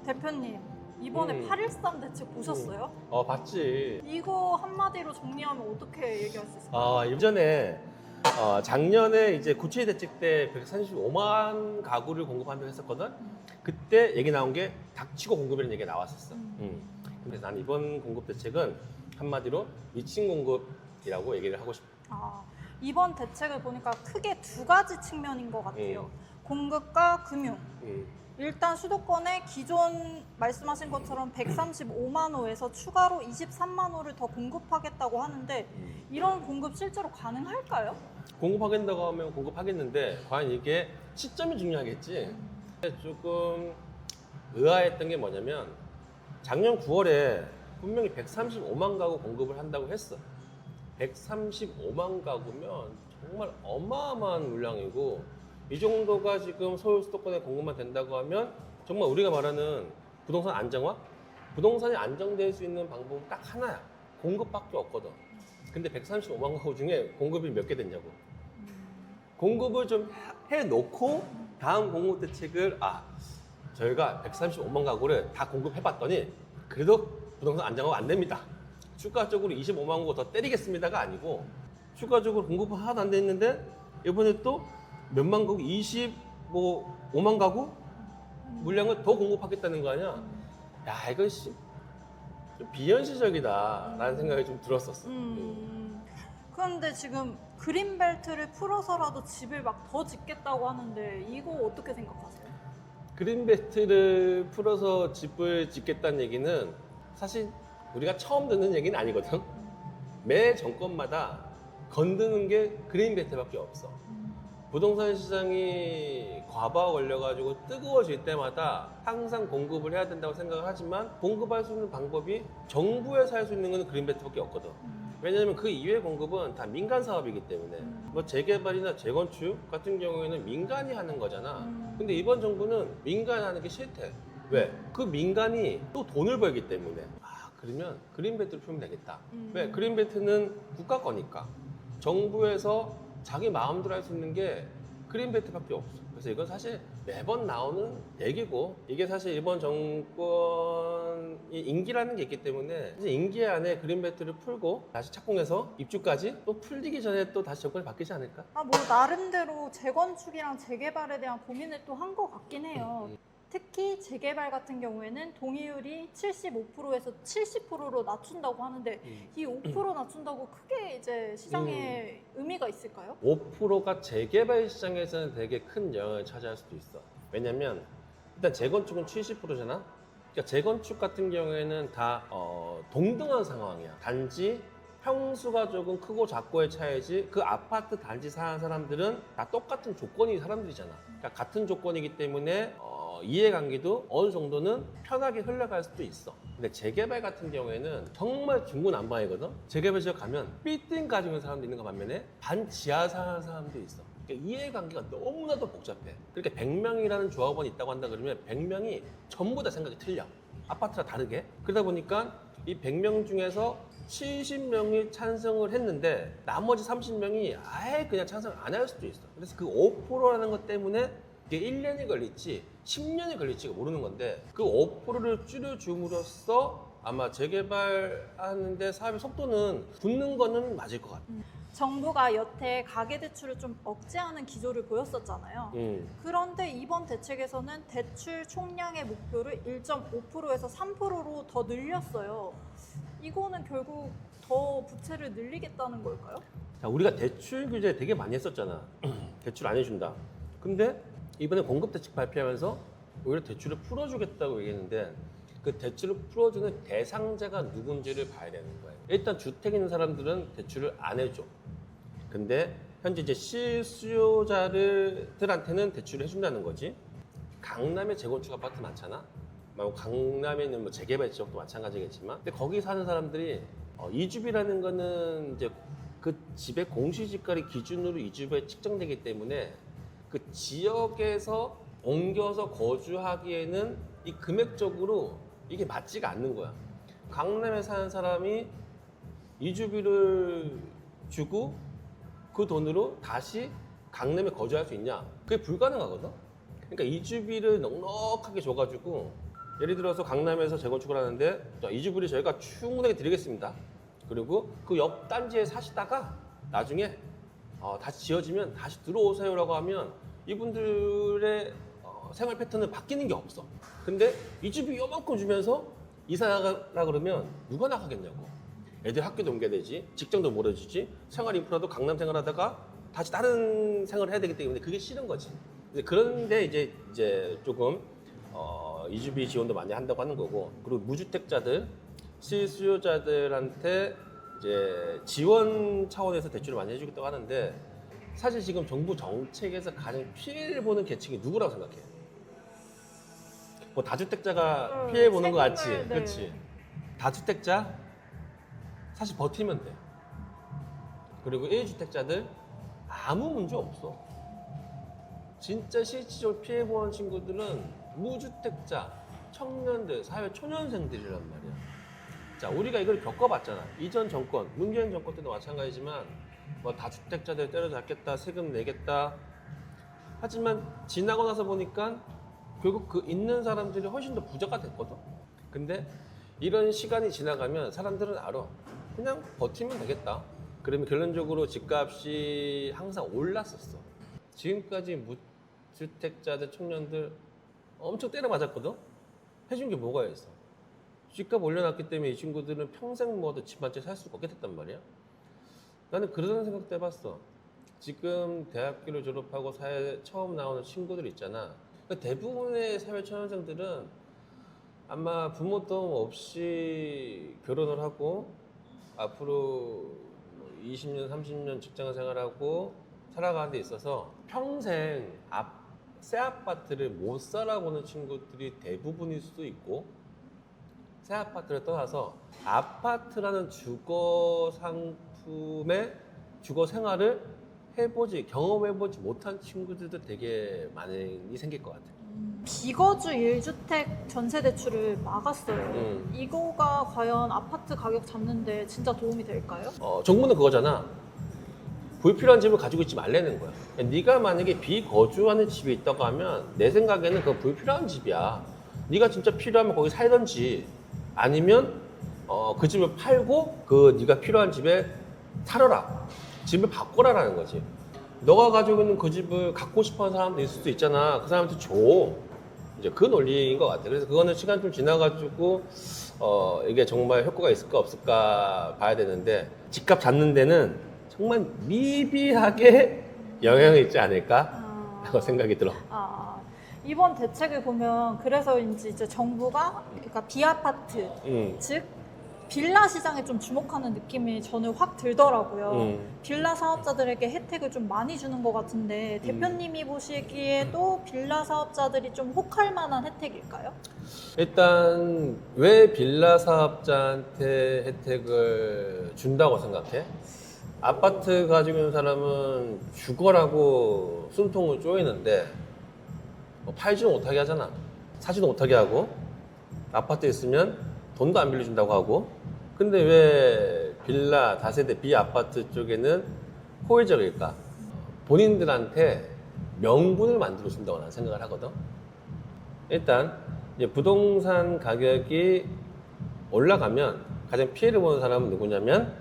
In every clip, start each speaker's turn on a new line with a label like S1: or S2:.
S1: 대표님, 이번에 8.13 대책 보셨어요?
S2: 봤지.
S1: 이거 한마디로 정리하면 어떻게 얘기할 수 있을까요?
S2: 예전에 작년에 이제 9.7 대책 때 135만 가구를 공급한다고 했었거든. 그때 얘기 나온 게 닥치고 공급이라는 얘기가 나왔었어. 근데 난 이번 공급 대책은 한마디로 미친 공급이라고 얘기를 하고 싶어.
S1: 이번 대책을 보니까 크게 두 가지 측면인 것 같아요. 공급과 금융. 일단 수도권에 기존 말씀하신 것처럼 135만 호에서 추가로 23만 호를 더 공급하겠다고 하는데 이런 공급 실제로 가능할까요?
S2: 공급하겠다고 하면 공급하겠는데 과연 이게 시점이 중요하겠지. 조금 의아했던 게 뭐냐면 작년 9월에 분명히 135만 가구 공급을 한다고 했어. 135만 가구면 정말 어마어마한 물량이고 이 정도가 지금 서울 수도권에 공급만 된다고 하면 정말 우리가 말하는 부동산 안정화? 부동산이 안정될 수 있는 방법은 딱 하나야. 공급밖에 없거든. 근데 135만 가구 중에 공급이 몇 개 됐냐고. 공급을 좀 해놓고 다음 공급 대책을 저희가 135만 가구를 다 공급해봤더니 그래도 부동산 안정화가 안 됩니다. 추가적으로 25만 가구 더 때리겠습니다가 아니고 추가적으로 공급은 하나도 안 돼 있는데 이번에 또 몇만 가구, 25만 가구 물량을 더 공급하겠다는 거 아니야? 야, 이거 좀 비현실적이다라는 생각이 좀 들었었어.
S1: 그런데 지금 그린벨트를 풀어서라도 집을 막 더 짓겠다고 하는데 이거 어떻게 생각하세요?
S2: 그린벨트를 풀어서 집을 짓겠다는 얘기는 사실 우리가 처음 듣는 얘기는 아니거든. 매 정권마다 건드는 게 그린벨트밖에 없어. 부동산 시장이 과부하 걸려가지고 뜨거워질 때마다 항상 공급을 해야 된다고 생각을 하지만 공급할 수 있는 방법이 정부에서 할 수 있는 건 그린벨트밖에 없거든. 왜냐하면 그 이외의 공급은 다 민간 사업이기 때문에 뭐 재개발이나 재건축 같은 경우에는 민간이 하는 거잖아. 근데 이번 정부는 민간이 하는 게 싫대. 왜? 그 민간이 또 돈을 벌기 때문에 그러면 그린벨트를 풀면 되겠다. 왜? 그린벨트는 국가 거니까 정부에서 자기 마음대로 할 수 있는 게 그린벨트밖에 없어. 그래서 이건 사실 매번 나오는 얘기고 이게 사실 이번 정권이 임기라는 게 있기 때문에 이제 임기 안에 그린벨트를 풀고 다시 착공해서 입주까지 또 풀리기 전에 또 다시 정권이 바뀌지 않을까?
S1: 뭐 나름대로 재건축이랑 재개발에 대한 고민을 또 한 것 같긴 해요. 특히 재개발 같은 경우에는 동의율이 75%에서 70%로 낮춘다고 하는데 이 5% 낮춘다고 크게 이제 시장에 의미가 있을까요?
S2: 5%가 재개발 시장에서는 되게 큰 영향을 차지할 수도 있어. 왜냐면 일단 재건축은 70%잖아. 그러니까 재건축 같은 경우에는 다 동등한 상황이야. 단지 평수가 조금 크고 작고의 차이지 그 아파트 단지 사는 사람들은 다 똑같은 조건이 사람들이잖아. 그러니까 같은 조건이기 때문에 이해관계도 어느 정도는 편하게 흘러갈 수도 있어. 근데 재개발 같은 경우에는 정말 중구난방이거든. 재개발 지역 가면 빌딩 가지고 있는 사람도 있는 거 반면에 반지하 사는 사람도 있어. 그러니까 이해관계가 너무나도 복잡해. 그렇게 100명이라는 조합원이 있다고 한다 그러면 100명이 전부 다 생각이 틀려. 아파트랑 다르게. 그러다 보니까 이 100명 중에서 70명이 찬성을 했는데 나머지 30명이 아예 그냥 찬성을 안 할 수도 있어. 그래서 그 5%라는 것 때문에 이게 1년이 걸릴지 10년이 걸릴지가 모르는 건데 그 5%를 줄여줌으로써 아마 재개발하는데 사업의 속도는 붙는 거는 맞을 것 같아요.
S1: 정부가 여태 가계대출을 좀 억제하는 기조를 보였었잖아요. 그런데 이번 대책에서는 대출 총량의 목표를 1.5%에서 3%로 더 늘렸어요. 이거는 결국 더 부채를 늘리겠다는 걸까요?
S2: 자, 우리가 대출 규제 되게 많이 했었잖아. 대출 안 해준다. 근데 이번에 공급대책 발표하면서 오히려 대출을 풀어주겠다고 얘기했는데 그 대출을 풀어주는 대상자가 누군지를 봐야 되는 거예요. 일단 주택 있는 사람들은 대출을 안 해줘. 근데 현재 이제 실수요자들한테는 대출을 해준다는 거지. 강남에 재건축 아파트 많잖아. 강남에 있는 뭐 재개발 지역도 마찬가지겠지만, 근데 거기 사는 사람들이 이주비라는 거는 이제 그 집의 공시지가를 기준으로 이주비가 측정되기 때문에 그 지역에서 옮겨서 거주하기에는 이 금액적으로 이게 맞지가 않는 거야. 강남에 사는 사람이 이주비를 주고 그 돈으로 다시 강남에 거주할 수 있냐? 그게 불가능하거든. 그러니까 이주비를 넉넉하게 줘가지고 예를 들어서 강남에서 재건축을 하는데 자, 이주불이 저희가 충분하게 드리겠습니다. 그리고 그 옆 단지에 사시다가 나중에 다시 지어지면 다시 들어오세요라고 하면 이분들의 생활 패턴은 바뀌는 게 없어. 근데 이 집이 요만큼 주면서 이사 나가라 그러면 누가 나가겠냐고. 애들 학교도 옮겨야 되지, 직장도 멀어지지, 생활 인프라도 강남 생활하다가 다시 다른 생활을 해야 되기 때문에 그게 싫은 거지. 그런데 이제 조금 이주비 지원도 많이 한다고 하는 거고, 그리고 무주택자들, 실수요자들한테 이제 지원 차원에서 대출을 많이 해주겠다고 하는데, 사실 지금 정부 정책에서 가장 피해를 보는 계층이 누구라고 생각해? 뭐 다주택자가 피해 보는 거 같지?
S1: 네.
S2: 그렇지? 다주택자 사실 버티면 돼. 그리고 1주택자들 아무 문제 없어. 진짜 실질적으로 피해 보는 친구들은 무주택자, 청년들, 사회 초년생들이란 말이야. 자, 우리가 이걸 겪어봤잖아. 이전 정권, 문재인 정권 때도 마찬가지지만 뭐 다주택자들 때려잡겠다, 세금 내겠다. 하지만 지나고 나서 보니까 결국 그 있는 사람들이 훨씬 더 부자가 됐거든. 근데 이런 시간이 지나가면 사람들은 알아. 그냥 버티면 되겠다. 그러면 결론적으로 집값이 항상 올랐었어. 지금까지 무주택자들, 청년들 엄청 때려 맞았거든. 해준 게 뭐가 있어? 집값 올려놨기 때문에 이 친구들은 평생 뭐도 집 한 채 살 수가 없게 됐단 말이야. 나는 그런 생각도 해봤어. 지금 대학교를 졸업하고 사회 처음 나오는 친구들 있잖아. 대부분의 사회 초년생들은 아마 부모 도움 없이 결혼을 하고 앞으로 20년, 30년 직장 생활하고 살아가는 데 있어서 평생 새 아파트를 못 살아보는 친구들이 대부분일 수도 있고, 새 아파트를 떠나서 아파트라는 주거 상품의 주거 생활을 경험해보지 못한 친구들도 되게 많이 생길 것 같아요.
S1: 비거주 1주택 전세 대출을 막았어요. 이거가 과연 아파트 가격 잡는데 진짜 도움이 될까요?
S2: 정부는 그거잖아. 불필요한 집을 가지고 있지 말라는 거야. 네가 만약에 비거주하는 집이 있다고 하면 내 생각에는 그건 불필요한 집이야. 네가 진짜 필요하면 거기 살던지, 아니면 그 집을 팔고 그 네가 필요한 집에 살아라. 집을 바꿔라라는 거지. 너가 가지고 있는 그 집을 갖고 싶어하는 사람도 있을 수도 있잖아. 그 사람한테 줘. 이제 그 논리인 것 같아. 그래서 그거는 시간 좀 지나가지고 이게 정말 효과가 있을까 없을까 봐야 되는데, 집값 잡는 데는 정말 미비하게 영향이 있지 않을까라고 생각이 들어.
S1: 이번 대책을 보면 그래서인지 이제 정부가 그러니까 비아파트, 즉 빌라 시장에 좀 주목하는 느낌이 저는 확 들더라고요. 빌라 사업자들에게 혜택을 좀 많이 주는 것 같은데, 대표님이 보시기에도 빌라 사업자들이 좀 혹할 만한 혜택일까요?
S2: 일단 왜 빌라 사업자한테 혜택을 준다고 생각해? 아파트 가지고 있는 사람은 주거라고 숨통을 쪼이는데 팔지도 못하게 하잖아. 사지도 못하게 하고, 아파트에 있으면 돈도 안 빌려준다고 하고. 근데 왜 빌라, 다세대, 비아파트 쪽에는 호의적일까? 본인들한테 명분을 만들어준다고 나는 생각을 하거든. 일단 이제 부동산 가격이 올라가면 가장 피해를 보는 사람은 누구냐면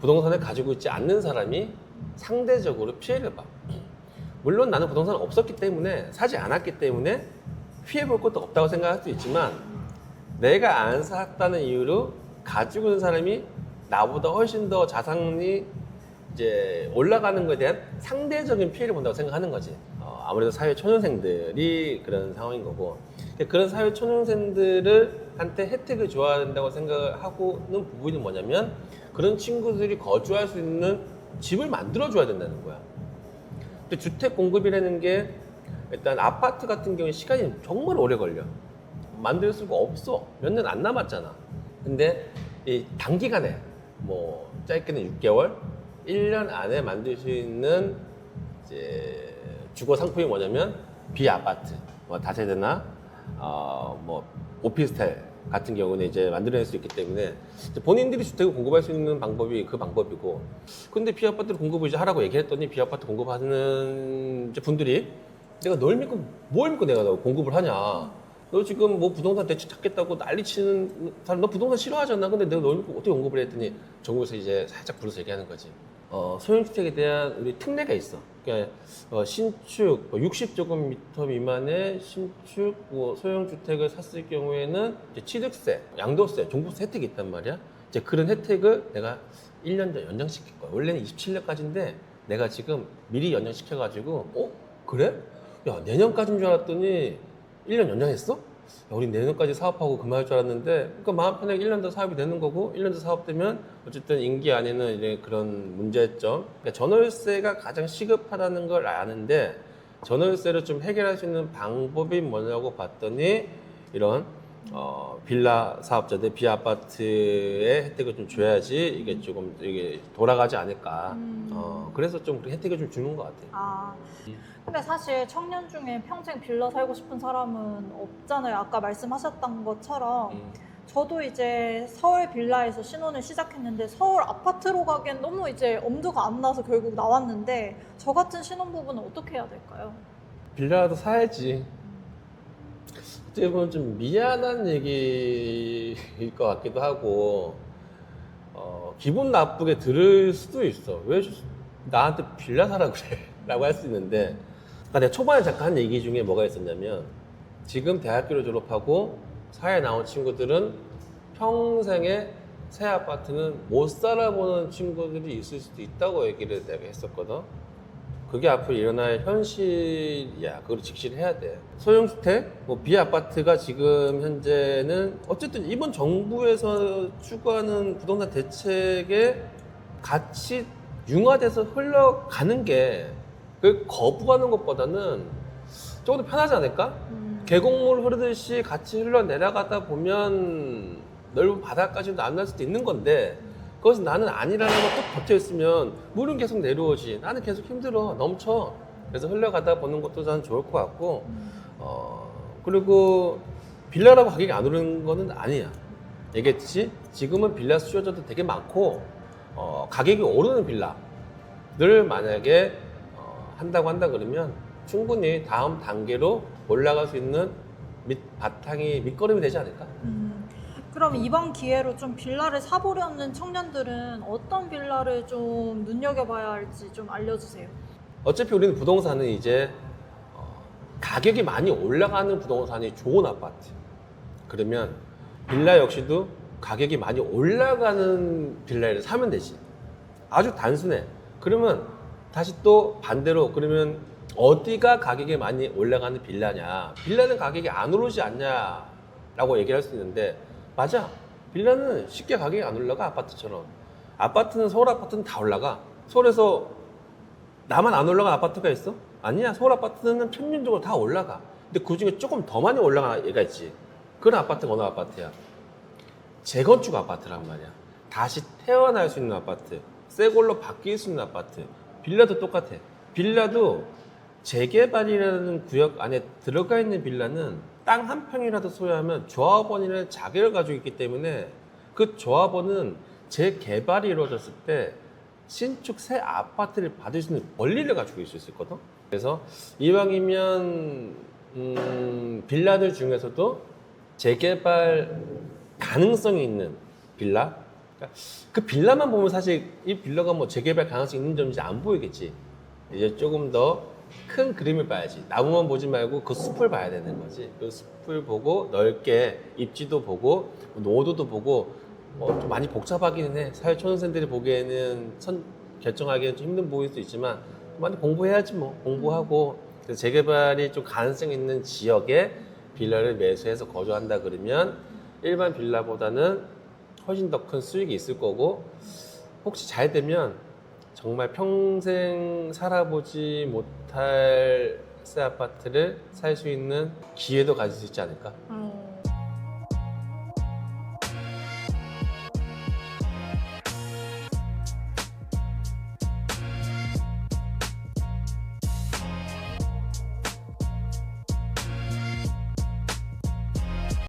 S2: 부동산을 가지고 있지 않는 사람이 상대적으로 피해를 봐. 물론 나는 부동산은 없었기 때문에, 사지 않았기 때문에 피해 볼 것도 없다고 생각할 수 있지만, 내가 안 샀다는 이유로 가지고 있는 사람이 나보다 훨씬 더 자산이 이제 올라가는 것에 대한 상대적인 피해를 본다고 생각하는 거지. 아무래도 사회 초년생들이 그런 상황인 거고, 그런 사회 초년생들한테 혜택을 줘야 된다고 생각하고는 부분이 뭐냐면, 그런 친구들이 거주할 수 있는 집을 만들어 줘야 된다는 거야. 근데 주택 공급이라는 게 일단 아파트 같은 경우에 시간이 정말 오래 걸려. 만들 수가 없어. 몇 년 안 남았잖아. 근데 이 단기간에 뭐 짧게는 6개월, 1년 안에 만들 수 있는 이제 주거 상품이 뭐냐면 비아파트, 뭐 다세대나 뭐 오피스텔 같은 경우는 이제 만들어낼 수 있기 때문에 이제 본인들이 주택을 공급할 수 있는 방법이 그 방법이고, 근데 비아파트를 공급을 이제 하라고 얘기했더니 비아파트 공급하는 이제 분들이 내가 널 믿고 뭘 믿고 내가 공급을 하냐. 너 지금 뭐 부동산 대출 찾겠다고 난리치는 사람, 너 부동산 싫어하잖아. 근데 내가 너 어떻게 언급을 했더니 정부에서 이제 살짝 불러서 얘기하는 거지. 소형주택에 대한 우리 특례가 있어. 그러니까 신축 60제곱미터 미만의 신축 소형주택을 샀을 경우에는 이제 취득세, 양도세, 종부세 혜택이 있단 말이야. 이제 그런 혜택을 내가 1년 전 연장시킬 거야. 원래는 27년까지인데 내가 지금 미리 연장시켜가지고 그래? 야 내년까지인 줄 알았더니 1년 연장했어? 야, 우리 내년까지 사업하고 그만할 줄 알았는데, 그러니까 마음 편하게 1년 더 사업이 되는 거고, 1년 더 사업되면 어쨌든 임기 안에는 이제 그런 문제점. 그러니까 전월세가 가장 시급하다는 걸 아는데, 전월세를 좀 해결할 수 있는 방법이 뭐냐고 봤더니, 이런 빌라 사업자들, 비아파트의 혜택을 좀 줘야지 이게 조금 이게 돌아가지 않을까. 그래서 좀 혜택을 좀 주는 것 같아요.
S1: 근데 사실 청년 중에 평생 빌라 살고 싶은 사람은 없잖아요. 아까 말씀하셨던 것처럼 저도 이제 서울 빌라에서 신혼을 시작했는데 서울 아파트로 가기엔 너무 이제 엄두가 안 나서 결국 나왔는데, 저 같은 신혼부부는 어떻게 해야 될까요?
S2: 빌라라도 사야지. 어떻게 보면 좀 미안한 얘기일 것 같기도 하고, 기분 나쁘게 들을 수도 있어. 왜 나한테 빌라 사라 그래? 라고 할 수 있는데, 그러니까 내가 초반에 잠깐 한 얘기 중에 뭐가 있었냐면, 지금 대학교를 졸업하고 사회에 나온 친구들은 평생에 새 아파트는 못 살아보는 친구들이 있을 수도 있다고 얘기를 내가 했었거든. 그게 앞으로 일어날 현실이야. 그걸 직시해야 돼. 소형주택, 비아파트가 지금 현재는 어쨌든 이번 정부에서 추구하는 부동산 대책에 같이 융화돼서 흘러가는 게, 그 거부하는 것보다는 조금 더 편하지 않을까? 계곡물 흐르듯이 같이 흘러내려가다 보면 넓은 바다까지도 안 날 수도 있는 건데, 그것은 나는 아니라는 거 또 버텨 있으면 물은 계속 내려오지. 나는 계속 힘들어, 넘쳐. 그래서 흘러가다 보는 것도 저는 좋을 것 같고, 그리고 빌라라고 가격이 안 오르는 거는 아니야. 얘기했듯이 지금은 빌라 수요자도 되게 많고, 가격이 오르는 빌라를 만약에 한다 그러면 충분히 다음 단계로 올라갈 수 있는 바탕이 밑거름이 되지 않을까?
S1: 그럼 이번 기회로 좀 빌라를 사보려는 청년들은 어떤 빌라를 좀 눈여겨봐야 할지 좀 알려주세요.
S2: 어차피 우리는 부동산은 이제 가격이 많이 올라가는 부동산이 좋은 아파트. 그러면 빌라 역시도 가격이 많이 올라가는 빌라를 사면 되지. 아주 단순해. 그러면 다시 또 반대로, 그러면 어디가 가격이 많이 올라가는 빌라냐? 빌라는 가격이 안 오르지 않냐? 라고 얘기할 수 있는데, 맞아. 빌라는 쉽게 가격이 안 올라가, 아파트처럼. 아파트는, 서울 아파트는 다 올라가. 서울에서 나만 안 올라간 아파트가 있어? 아니야. 서울 아파트는 평균적으로 다 올라가. 근데 그 중에 조금 더 많이 올라가는 애가 있지. 그런 아파트가 어느 아파트야? 재건축 아파트란 말이야. 다시 태어날 수 있는 아파트. 새 걸로 바뀔 수 있는 아파트. 빌라도 똑같아. 빌라도 재개발이라는 구역 안에 들어가 있는 빌라는 땅 한 평이라도 소유하면 조합원이라는 자격을 가지고 있기 때문에, 그 조합원은 재개발이 이루어졌을 때 신축 새 아파트를 받을 수 있는 권리를 가지고 있을 수 있거든. 그래서 이왕이면 빌라들 중에서도 재개발 가능성이 있는 빌라, 그러니까 그 빌라만 보면 사실 이 빌라가 뭐 재개발 가능성이 있는 점인지 안 보이겠지. 이제 조금 더 큰 그림을 봐야지. 나무만 보지 말고 그 숲을 봐야 되는 거지. 그 숲을 보고 넓게 입지도 보고 노도도 보고, 좀 많이 복잡하기는 해. 사회초년생들이 보기에는 결정하기는 좀 힘든 보일 수 있지만 많이 공부해야지 뭐. 공부하고, 그래서 재개발이 좀 가능성 있는 지역에 빌라를 매수해서 거주한다 그러면 일반 빌라보다는 훨씬 더 큰 수익이 있을 거고, 혹시 잘 되면 정말 평생 살아보지 못할 새 아파트를 살 수 있는 기회도 가질 수 있지 않을까?